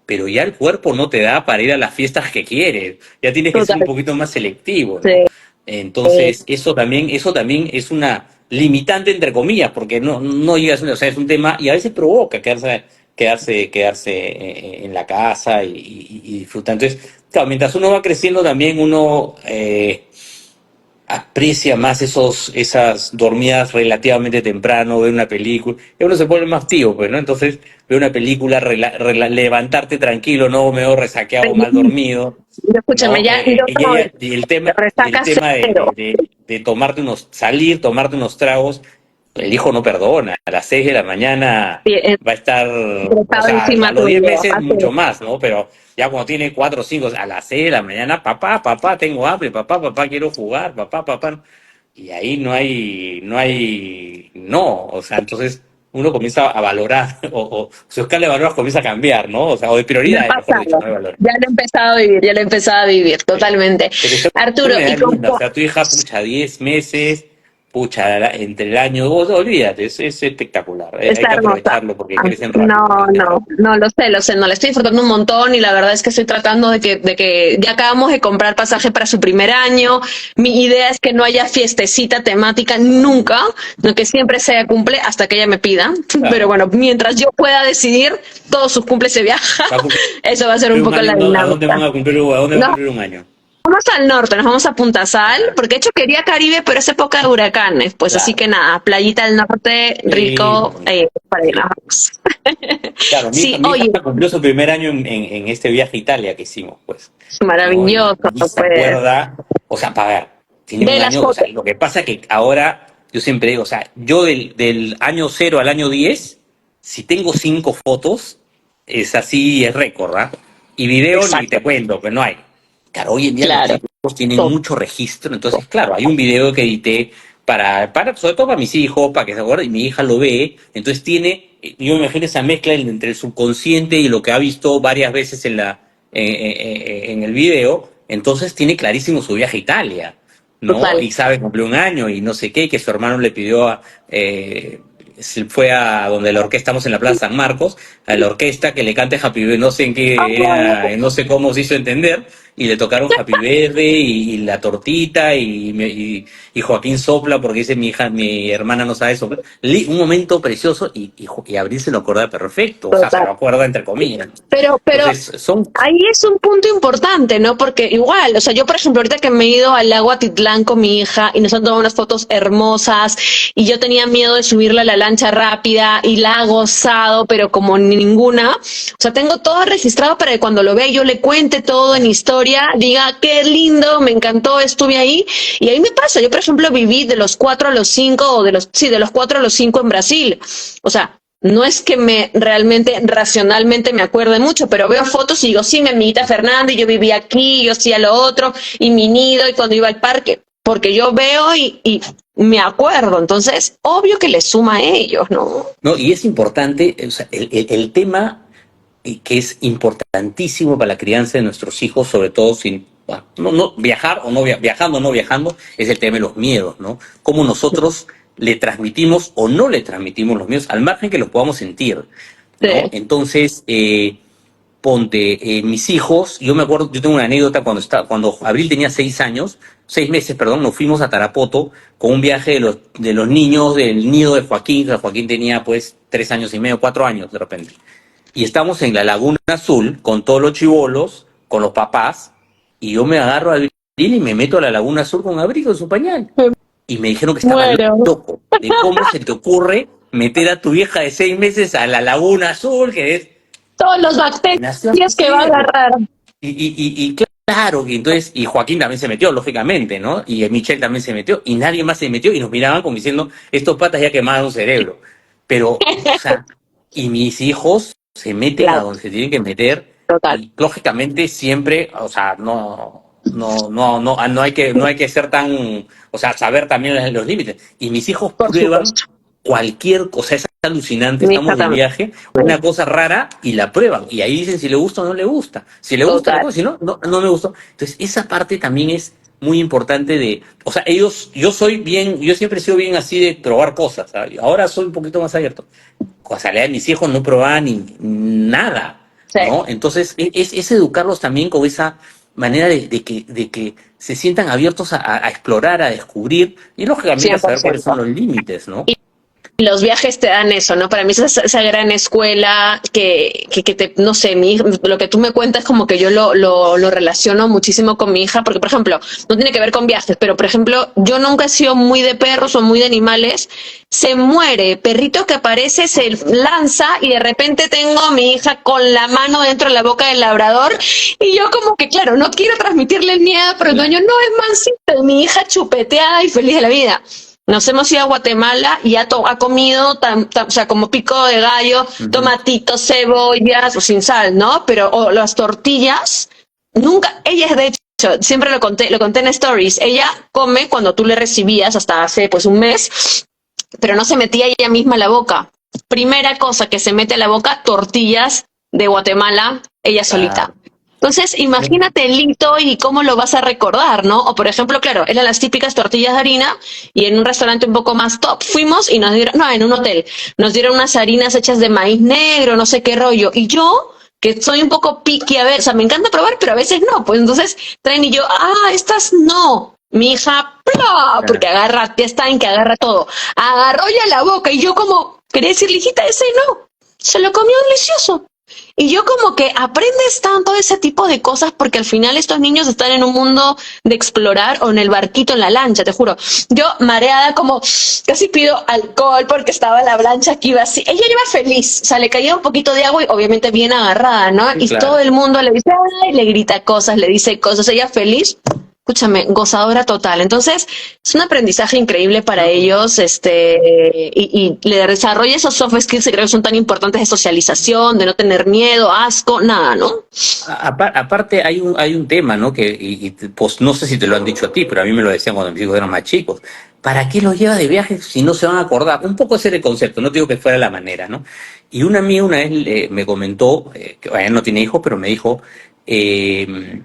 pero ya el cuerpo no te da para ir a las fiestas que quieres. Ya tienes que ser un Total. poquito más selectivo, Sí, ¿no? Entonces, eso también es una limitante, entre comillas, porque no llegas, o sea, es un tema, y a veces provoca quedarse en la casa y disfrutar. Entonces, claro, mientras uno va creciendo también uno aprecia más esas dormidas relativamente temprano, ver una película, y uno se pone más tío, pues, ¿no? Entonces, ver una película, levantarte tranquilo, no medio resaqueado, mal dormido, escúchame, ¿no? ya yo no, Y el resaca tema cero. de tomarte unos tragos, el hijo no perdona. A las 6 de la mañana Sí, va a estar, o estaba sea, encima a los 10 tuyo. meses Así mucho es. más, ¿no? Pero ya cuando tiene 4 o 5, a las 6 de la mañana, papá, tengo hambre, papá, quiero jugar, papá. Y ahí no, o sea, entonces uno comienza a valorar, o su escala de valores comienza a cambiar, ¿no? O sea, o de Me ha prioridades, mejor dicho, pasado. no de valores. Ya lo he empezado a vivir, ya lo he empezado a vivir, totalmente. Pero está Arturo, una y edad linda, o sea, tu hija, pucha, 10 meses, pucha, entre el año, vos, olvídate, es espectacular, hay está que hermosa. aprovecharlo porque Ah, crecen no, rápido, crecen no, rápido. no, lo sé, no, le estoy disfrutando un montón y la verdad es que estoy tratando de que ya acabamos de comprar pasaje para su primer año. Mi idea es que no haya fiestecita temática nunca, no que siempre se cumple hasta que ella me pida. Pero Claro. bueno, mientras yo pueda decidir, todos sus cumples se viaja. Va a cumplir Eso va a ser un un poco año, la ¿a dónde dinámica. van a cumplir, a dónde van a Nos cumplir un año? vamos al norte, nos vamos a Punta Sal, Ah, porque de hecho quería Caribe, pero es época de huracanes, pues así claro. que nada, playita del norte, Sí, rico, bonito. para ir a Sí. Claro, mi hija, Sí, mi hija oye, cumplió su primer año en este viaje a Italia que hicimos, pues, ¿no? Y, maravilloso, y se pues, acuerda, o sea, para ver, tiene de un las año, o sea, fotos. lo que pasa que ahora, yo siempre digo, o sea, yo del año 0 al año 10 si tengo 5 fotos, es así, es récord, ¿ah? Y video ni Exacto, te cuento, que no hay. Claro, hoy en día los claro. chicos tienen mucho registro, entonces, claro, hay un video que edité sobre todo para mis hijos, para que se acuerden, y mi hija lo ve, entonces yo me imagino esa mezcla entre el subconsciente y lo que ha visto varias veces en el video, entonces tiene clarísimo su viaje a Italia, ¿no? Total. Y sabe, cumplió un año y no sé qué, que su hermano le pidió se fue a donde la orquesta, estamos en la Plaza San Marcos, a la orquesta que le cante Happy Birthday, no sé en qué era, no sé cómo se hizo entender, y le tocaron Happy Birthday y la tortita y Joaquín sopla porque dice mi hermana no sabe soplar. Un momento precioso y Abril se lo acuerda perfecto, o sea, se Total. lo acuerda entre comillas. Pero Entonces, son... ahí es un punto importante, ¿no? Porque igual, o sea, yo por ejemplo, ahorita que me he ido al lago Atitlán con mi hija y nos han tomado unas fotos hermosas y yo tenía miedo de subirla a la lancha rápida y la ha gozado, pero como ninguna, o sea, tengo todo registrado para que cuando lo vea y yo le cuente todo en historia, diga, qué lindo, me encantó, estuve ahí. Y ahí me pasa, yo por ejemplo viví de los 4 a los 5 o de los 4 a los 5 en Brasil. O sea, no es que me realmente racionalmente me acuerde mucho, pero veo fotos y digo, sí, mi amiguita Fernanda, y yo vivía aquí, yo hacía lo otro, y mi nido, y cuando iba al parque, porque yo veo y me acuerdo, entonces, obvio que le suma a ellos, ¿no? No, y es importante, o sea, el tema que es importantísimo para la crianza de nuestros hijos, sobre todo sin bueno, no viajar o no viajando o no viajando, es el tema de los miedos, ¿no? Cómo nosotros le transmitimos o no le transmitimos los miedos, al margen que los podamos sentir, ¿no? Sí, Entonces, ponte, mis hijos, yo me acuerdo, yo tengo una anécdota cuando Abril tenía 6 años, 6 meses, perdón, nos fuimos a Tarapoto con un viaje de los niños del nido de Joaquín, que Joaquín tenía pues 3 años y medio, 4 años de repente. Y estamos en la Laguna Azul con todos los chibolos, con los papás, y yo me agarro a Abril y me meto a la Laguna Azul con Abril con su pañal. Me Y me dijeron que estaba muero. loco de cómo se te ocurre meter a tu vieja de 6 meses a la Laguna Azul, que es Todos los nació a bacterias que va a pasear. agarrar. Y claro, y Joaquín también se metió, lógicamente, ¿no? Y Michelle también se metió, y nadie más se metió, y nos miraban como diciendo, estos patas ya quemaron un cerebro. Pero, o sea, y mis hijos se meten a Claro, donde se tienen que meter, total. y lógicamente siempre, o sea, no hay que ser tan, o sea, saber también los límites. Y mis hijos Por prueban supuesto. cualquier cosa, es alucinante, Mi hija estamos de también. viaje, una cosa rara y la prueban. Y ahí dicen si le gusta o no le gusta. Si le gusta, le Total. gusta, si no, no me gustó. Entonces, esa parte también es muy importante o sea, yo siempre he sido bien así de probar cosas, ¿sabes? Ahora soy un poquito más abierto. O sea, mis hijos no probaban ni nada, Sí, ¿no? Entonces, es educarlos también con esa manera de que se sientan abiertos a explorar, a descubrir y lógicamente a saber cuáles son 100%. los límites, ¿no? Y los viajes te dan eso, ¿no? Para mí es esa gran escuela que te, no sé, lo que tú me cuentas como que yo lo relaciono muchísimo con mi hija, porque por ejemplo, no tiene que ver con viajes, pero por ejemplo, yo nunca he sido muy de perros o muy de animales, se muere, perrito que aparece, se lanza y de repente tengo a mi hija con la mano dentro de la boca del labrador y yo como que, claro, no quiero transmitirle el miedo, pero el dueño no es mansito, mi hija chupeteada y feliz de la vida. Nos hemos ido a Guatemala y ha comido, o sea, como pico de gallo, Ujú. tomatitos, cebollas, o sin sal, ¿no? Pero o las tortillas, nunca, ella es de hecho, siempre lo conté en stories, ella come cuando tú le recibías hasta hace pues un mes, pero no se metía ella misma a la boca. Primera cosa que se mete a la boca, tortillas de Guatemala, ella solita. Claro. Entonces, No, imagínate el hito y cómo lo vas a recordar, ¿no? O por ejemplo, claro, eran las típicas tortillas de harina y en un restaurante un poco más top fuimos y nos dieron, no, en un hotel, nos dieron unas harinas hechas de maíz negro, no sé qué rollo. Y yo, que soy un poco picky, a ver, o sea, me encanta probar, pero a veces no. Pues entonces traen y yo, estas no. Mi hija, ¡plá! Porque claro. agarra, ya está en que agarra todo. Agarró ya la boca y yo como, quería decirle, hijita, ese no. Se lo comió delicioso. Y yo como que aprendes tanto ese tipo de cosas porque al final estos niños están en un mundo de explorar o en el barquito, en la lancha, te juro. Yo mareada como casi pido alcohol porque estaba la lancha que iba así. Ella iba feliz, o sea, le caía un poquito de agua y obviamente bien agarrada, ¿no? Sí, Y todo claro. el mundo le dice, ay, le grita cosas, le dice cosas, ella feliz. Escúchame, gozadora total. Entonces, es un aprendizaje increíble para No, ellos, y le desarrolla esos soft skills que creo que son tan importantes de socialización, de no tener miedo, asco, nada, ¿no? aparte hay un tema, ¿no? Pues no sé si te lo han dicho a ti, pero a mí me lo decían cuando mis hijos eran más chicos. ¿Para qué los lleva de viaje si no se van a acordar? Un poco ese era el concepto, no digo que fuera la manera, ¿no? Y una amiga una vez me comentó, que ella no tiene hijos, pero me dijo, eh,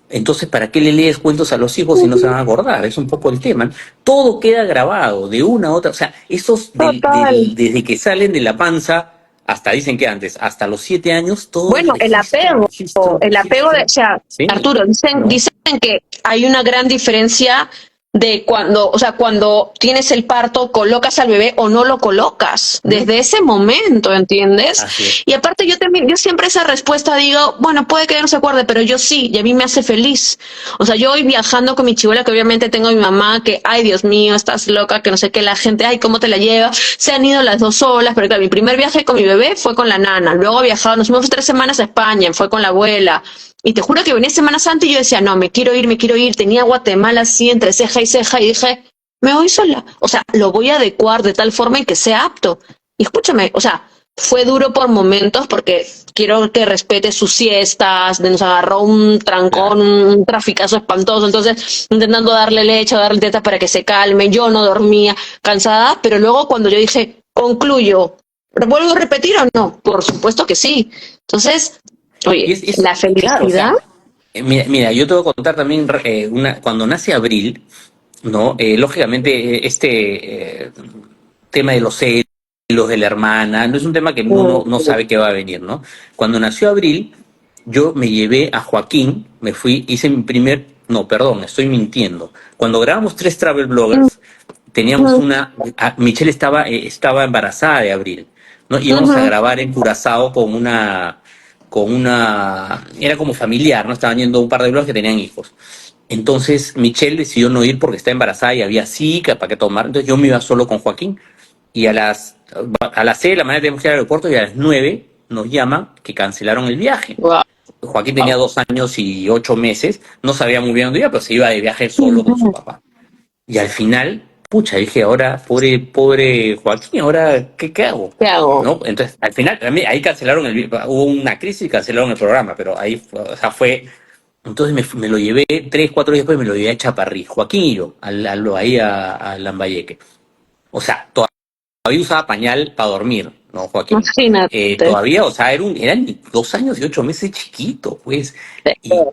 entonces, ¿para qué le lees cuentos a los hijos si no se van a acordar? Es un poco el tema, ¿no? Todo queda grabado de una a otra, o sea, esos Total. desde que salen de la panza hasta, dicen que antes, hasta los 7 años, todo es Bueno, registro, registro, el apego registro. o sea, Sí, Arturo, ¿no? dicen que hay una gran diferencia de cuando, o sea, cuando tienes el parto, colocas al bebé o no lo colocas, Ujú. desde ese momento, ¿entiendes? Así es. Y aparte yo también, yo siempre esa respuesta digo, bueno, puede que ella no se acuerde, pero yo sí, y a mí me hace feliz. O sea, yo voy viajando con mi chibola, que obviamente tengo a mi mamá, que, ay, Dios mío, estás loca, que no sé qué, la gente, ay, ¿cómo te la llevas? Se han ido las dos solas, pero claro, mi primer viaje con mi bebé fue con la nana, luego viajado, nos fuimos 3 semanas a España, fue con la abuela. Y te juro que venía Semana Santa y yo decía, no, me quiero ir, me quiero ir. Tenía Guatemala así entre ceja y ceja y dije, me voy sola. O sea, lo voy a adecuar de tal forma en que sea apto. Y escúchame, o sea, fue duro por momentos porque quiero que respete sus siestas, nos agarró un trancón, Claro. un traficazo espantoso, entonces intentando darle leche, darle teta para que se calme, yo no dormía, cansada, pero luego cuando yo dije, concluyo, ¿vuelvo a repetir o no? Por supuesto que sí. Entonces, Y oye, la claro, o felicidad, sea, mira, yo te voy a contar también, cuando nace Abril, ¿no? Lógicamente, tema de los celos de la hermana, no es un tema que uno no sabe qué va a venir, ¿no? Cuando nació Abril, yo me llevé a Joaquín, me fui, hice mi primer, no, perdón, estoy mintiendo. Cuando grabamos Tres Travel Bloggers, teníamos Michelle estaba embarazada de Abril, ¿no? Íbamos a grabar en Curazao era como familiar, ¿no? Estaban yendo un par de bloggers que tenían hijos. Entonces Michelle decidió no ir porque está embarazada y había Zika, para qué tomar. Entonces yo me iba solo con Joaquín y a las 6 de la mañana teníamos que ir al aeropuerto y a las 9 nos llaman que cancelaron el viaje. Wow. Joaquín tenía 2 años y 8 meses, no sabía muy bien dónde iba, pero se iba de viaje solo con su papá. Y al final, pucha, dije, ahora, pobre Joaquín, ahora, ¿qué hago? ¿Qué hago? ¿No? Entonces, al final, ahí cancelaron hubo una crisis y cancelaron el programa, pero ahí, o sea, entonces me lo llevé 3, 4 días después, me lo llevé a Chaparrí, Joaquín y yo, ahí a Lambayeque. O sea, todavía usaba pañal para dormir, ¿no, Joaquín? Imagínate. Todavía, o sea, eran 2 años y 8 meses chiquito, pues.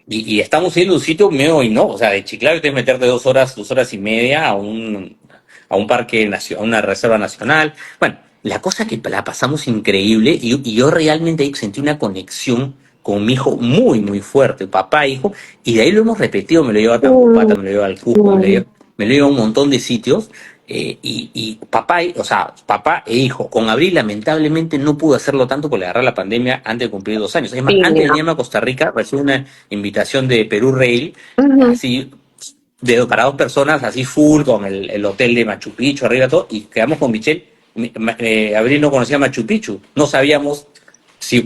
Y estamos yendo a un sitio medio y no, o sea, de Chiclayo tienes que meterte 2 horas y media a un parque nacional, a una reserva nacional. Bueno, la cosa que la pasamos increíble y yo realmente ahí sentí una conexión con mi hijo muy, muy fuerte, papá, hijo, y de ahí lo hemos repetido, me lo llevo a Tampupata, me lo llevo al Cusco, me lo llevo a un montón de sitios. Y papá, o sea, papá e hijo, con Abril lamentablemente no pudo hacerlo tanto porque le agarró la pandemia antes de cumplir 2 años. Es más, antes de irme a Costa Rica, recibí una invitación de Perú Rail, así, para 2 personas, así full, con el hotel de Machu Picchu, arriba todo, y quedamos con Michelle. Abril no conocía Machu Picchu, no sabíamos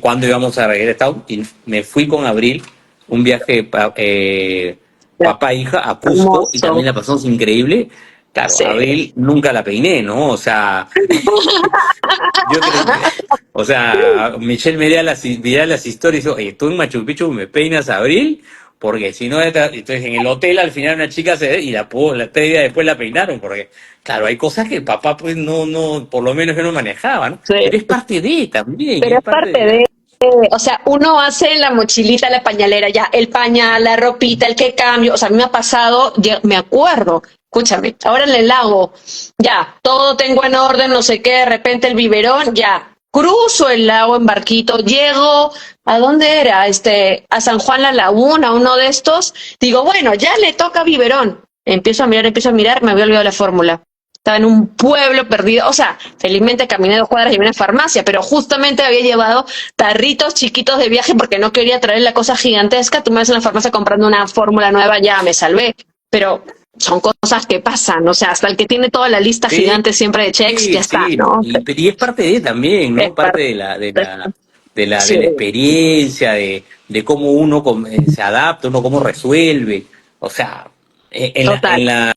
cuándo íbamos a regresar, y me fui con Abril, un viaje papá e hija a Cusco, y también la pasamos increíble. Claro, Sí. Abril nunca la peiné, ¿no? O sea, yo creo o sea, Michelle veía las historias y dice, oye, tú en Machu Picchu me peinas a Abril, porque si no, entonces en el hotel al final una chica la 3 días después la peinaron, porque claro, hay cosas que papá pues no, por lo menos yo no manejaba, ¿no? Sí. Pero es parte de también, Pero es parte de, o sea, uno hace la mochilita, la pañalera, ya, el pañal, la ropita, el que cambio, o sea, a mí me ha pasado, me acuerdo, escúchame, ahora en el lago, ya, todo tengo en orden, no sé qué, de repente el biberón, ya, cruzo el lago en barquito, llego, ¿a dónde era? A San Juan la Laguna, uno de estos, digo, bueno, ya le toca biberón, empiezo a mirar, me había olvidado la fórmula. Estaba en un pueblo perdido, o sea, felizmente caminé 2 cuadras y llegué a una farmacia, pero justamente había llevado tarritos chiquitos de viaje porque no quería traer la cosa gigantesca. Tú me ves en la farmacia comprando una fórmula nueva, ya me salvé, pero son cosas que pasan, o sea, hasta el que tiene toda la lista gigante siempre de checks, ya está, ¿no? Y es parte de también, ¿no? Es Parte de la experiencia, de cómo uno se adapta, uno cómo resuelve. O sea, dígame,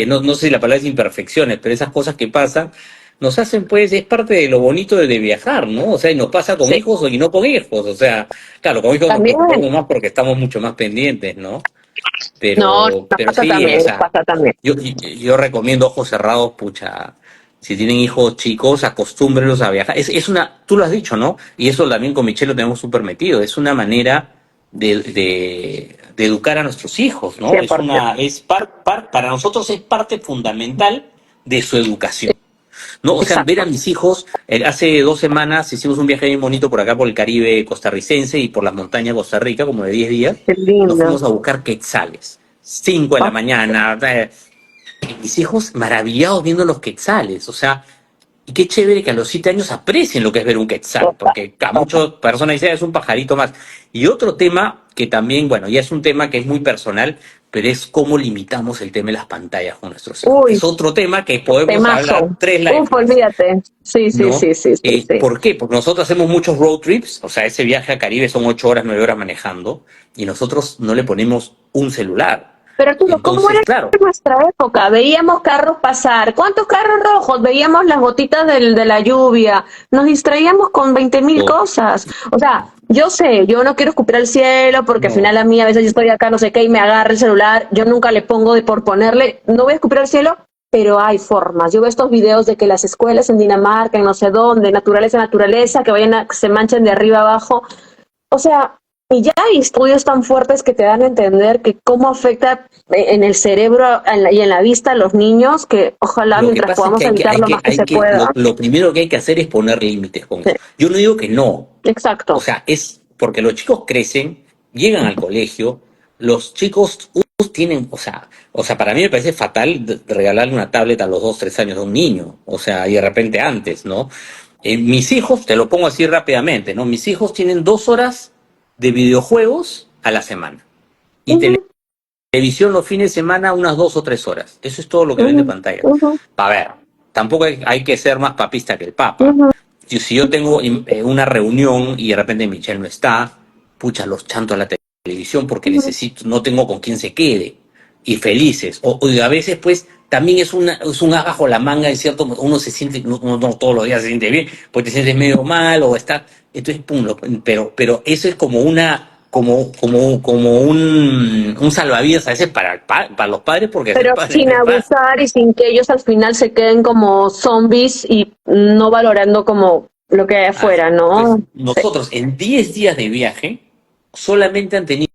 no sé si la palabra es imperfecciones, pero esas cosas que pasan nos hacen, pues, es parte de lo bonito de viajar, ¿no? O sea, y nos pasa con hijos y no con hijos. O sea, claro, con hijos nos preocupamos más porque estamos mucho más pendientes, ¿no? Pero sí, también, o sea, pasa también. yo recomiendo ojos cerrados, pucha. Si tienen hijos chicos, acostúmbrenlos a viajar. Tú lo has dicho, ¿no? Y eso también con Michelle lo tenemos súper metido. Es una manera de educar a nuestros hijos, ¿no? Para nosotros es parte fundamental de su educación. No, o sea, ver a mis hijos, hace 2 semanas hicimos un viaje bien bonito por acá, por el Caribe costarricense y por las montañas de Costa Rica, como de 10 días. Qué lindo. Nos fuimos a buscar quetzales, 5 de la mañana. Mis hijos maravillados viendo los quetzales, o sea, y qué chévere que a los 7 años aprecien lo que es ver un quetzal, porque a muchas personas dicen es un pajarito más. Y otro tema que también, bueno, ya es un tema que es muy personal, pero es cómo limitamos el tema de las pantallas con nuestros hijos. Es otro tema que podemos hablar 3 lives. Olvídate. Sí. ¿Por qué? Porque nosotros hacemos muchos road trips, o sea, ese viaje a Caribe son 8 horas, 9 horas manejando, y nosotros no le ponemos un celular. Pero Arturo, ¿cómo era en nuestra época? Veíamos carros pasar. ¿Cuántos carros rojos? Veíamos las gotitas de la lluvia. Nos distraíamos con 20.000 cosas. O sea, yo sé, yo no quiero escupir al cielo porque al final a mí a veces yo estoy acá, no sé qué, y me agarra el celular. Yo nunca le pongo por ponerle, no voy a escupir al cielo, pero hay formas. Yo veo estos videos de que las escuelas en Dinamarca, en no sé dónde, naturaleza, que se manchen de arriba abajo. O sea, Y ya hay estudios tan fuertes que te dan a entender que cómo afecta en el cerebro y en la vista a los niños, que ojalá Lo que mientras pasa es podamos que evitar lo más que se pueda. lo primero que hay que hacer es poner límites con Sí, eso. Yo no digo que no, o exacto. sea, es porque los chicos crecen, llegan al colegio, los chicos tienen, o sea, para mí me parece fatal regalarle una tablet a los 2, 3 años de un niño, o sea, y de repente antes, ¿no? Mis hijos, te lo pongo así rápidamente, ¿no? Mis hijos tienen 2 horas de videojuegos a la semana y Ujú, televisión los fines de semana unas 2 o 3 horas. Eso es todo lo que ven de ujú, pantalla. ujú, A ver, tampoco hay que ser más papista que el Papa. ujú, Si yo tengo una reunión y de repente Michelle no está, pucha, los chanto a la televisión porque ujú. necesito, no tengo con quién se quede. Y felices. Y a veces, pues, también es un as bajo la manga, en cierto, uno se siente, uno no todos los días se siente bien, pues te sientes medio mal o está, entonces, pum, pero eso es como un salvavidas a veces para los padres, porque ser Pero padre sin no es fácil. abusar y sin que ellos al final se queden como zombies y no valorando como lo que hay Así. afuera, Entonces, ¿no? Sí, nosotros en 10 días de viaje solamente han tenido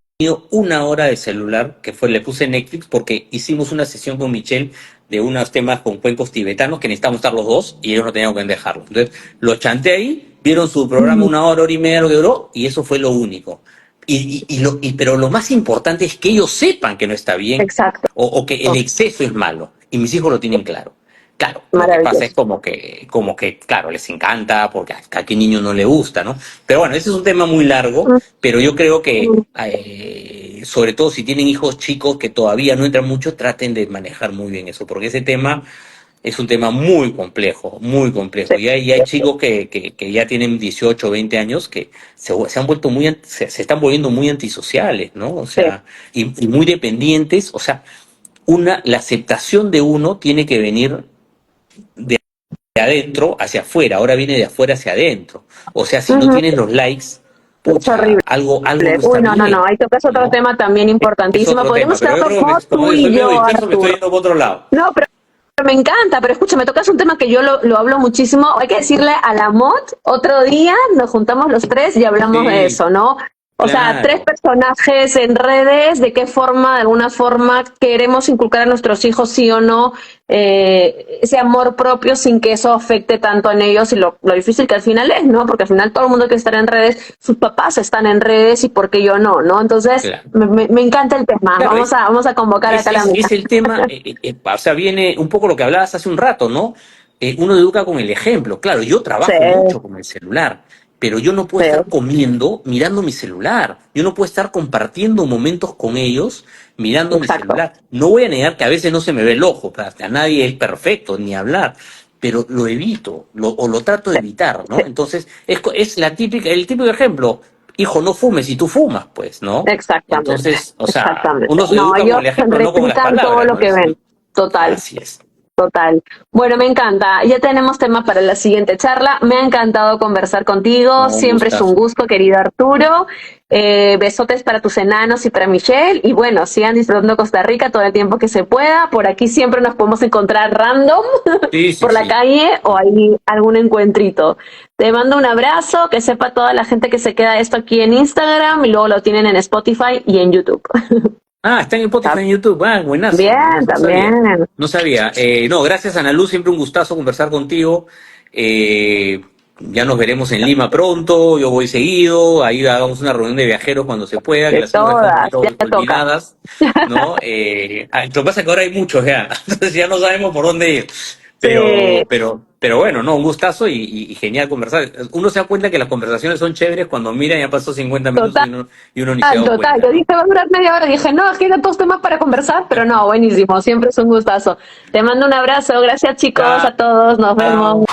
1 hora de celular, que fue, le puse Netflix, porque hicimos una sesión con Michelle de unos temas con cuencos tibetanos que necesitábamos estar los dos y ellos no tenían que dejarlo. Entonces, los chanté ahí, vieron su programa ujú, 1 hora, hora y media, lo que duró, y eso fue lo único. Pero lo más importante es que ellos sepan que no está bien exacto, o que el exceso es malo. Y mis hijos lo tienen claro. Claro, lo que pasa es maravilloso. claro, les encanta, porque a qué niño no le gusta, ¿no? Pero bueno, ese es un tema muy largo, Ujú, pero yo creo que, ujú. sobre todo si tienen hijos chicos que todavía no entran mucho, traten de manejar muy bien eso, porque ese tema es un tema muy complejo, muy complejo. Sí, Y hay chicos que ya tienen 18 o 20 años que se han vuelto se están volviendo muy antisociales, ¿no? O sí, sea, y muy dependientes, o sea, la aceptación de uno tiene que venir de adentro hacia afuera, ahora viene de afuera hacia adentro. O sea, si no ujú. tienes los likes, Es pucha, horrible. algo no Uy, está no, no, no, bien, ahí tocas otro ¿no? tema también Es importantísimo. otro tema, Podríamos pero yo quedarnos creo como que como tú soy y medio yo, disperso, me estoy Arturo. yendo por otro lado. No, pero me encanta, pero escúchame, tocas un tema que yo lo hablo muchísimo. Hay que decirle a la MOT, otro día nos juntamos los tres y hablamos de Sí, eso, ¿no? O sea, tres claro. personajes en redes, de qué forma, de alguna forma, queremos inculcar a nuestros hijos, sí o no, ese amor propio sin que eso afecte tanto en ellos y lo difícil que al final es, ¿no? Porque al final todo el mundo quiere estar en redes, sus papás están en redes y por qué yo no, ¿no? Entonces, Claro. me encanta el tema. Claro, Vamos a convocar acá a la es amiga. el tema, o sea, viene un poco lo que hablabas hace un rato, ¿no? Uno educa con el ejemplo. Claro, yo Sí, trabajo mucho con el celular, pero yo no puedo estar sí, comiendo mirando mi celular. Yo no puedo estar compartiendo momentos con ellos mirando mi exacto. celular. No voy a negar que a veces no se me ve el ojo, a nadie es perfecto, ni hablar, pero lo evito, o lo trato de Sí, evitar, sí, ¿no? Entonces, es el típico ejemplo. Hijo, no fumes y tú fumas, pues, ¿no? exactamente, Entonces, o sea, exactamente. uno se No, educa con ellos el ejemplo, no con las replican todo palabras, lo ¿no? que ven. Total, Así es. total. Bueno, me encanta. Ya tenemos tema para la siguiente charla. Me ha encantado conversar contigo. No, un Siempre es un gustazo. gusto, querido Arturo. Besotes para tus enanos y para Michelle. Y bueno, sigan disfrutando Costa Rica todo el tiempo que se pueda. Por aquí siempre nos podemos encontrar random Sí, sí, por la sí. calle o hay algún encuentrito. Te mando un abrazo, que sepa toda la gente que se queda esto aquí en Instagram y luego lo tienen en Spotify y en YouTube. Ah, está en Spotify en YouTube. Ah, buenazo. No, Bien, no sabía. también. No sabía. No, gracias, Ana Luz. Siempre un gustazo conversar contigo. Eh, ya nos veremos en Lima pronto. Yo voy seguido. Ahí hagamos una reunión de viajeros cuando se pueda, que De las ciudades están un todas, poquito ya toca. olvidadas, ¿no? Lo que pasa es que ahora hay muchos ya. Entonces ya no sabemos por dónde ir. Sí, Pero bueno, no, un gustazo y genial conversar. Uno se da cuenta que las conversaciones son chéveres cuando mira ya pasó 50 minutos total, y uno ni se da total. cuenta, Yo ¿no? dije, va a durar media hora. Dije, no, es que hay tantos temas para conversar, pero no, buenísimo. Siempre es un gustazo. Te mando un abrazo. Gracias, chicos, a todos. Nos Chao. vemos.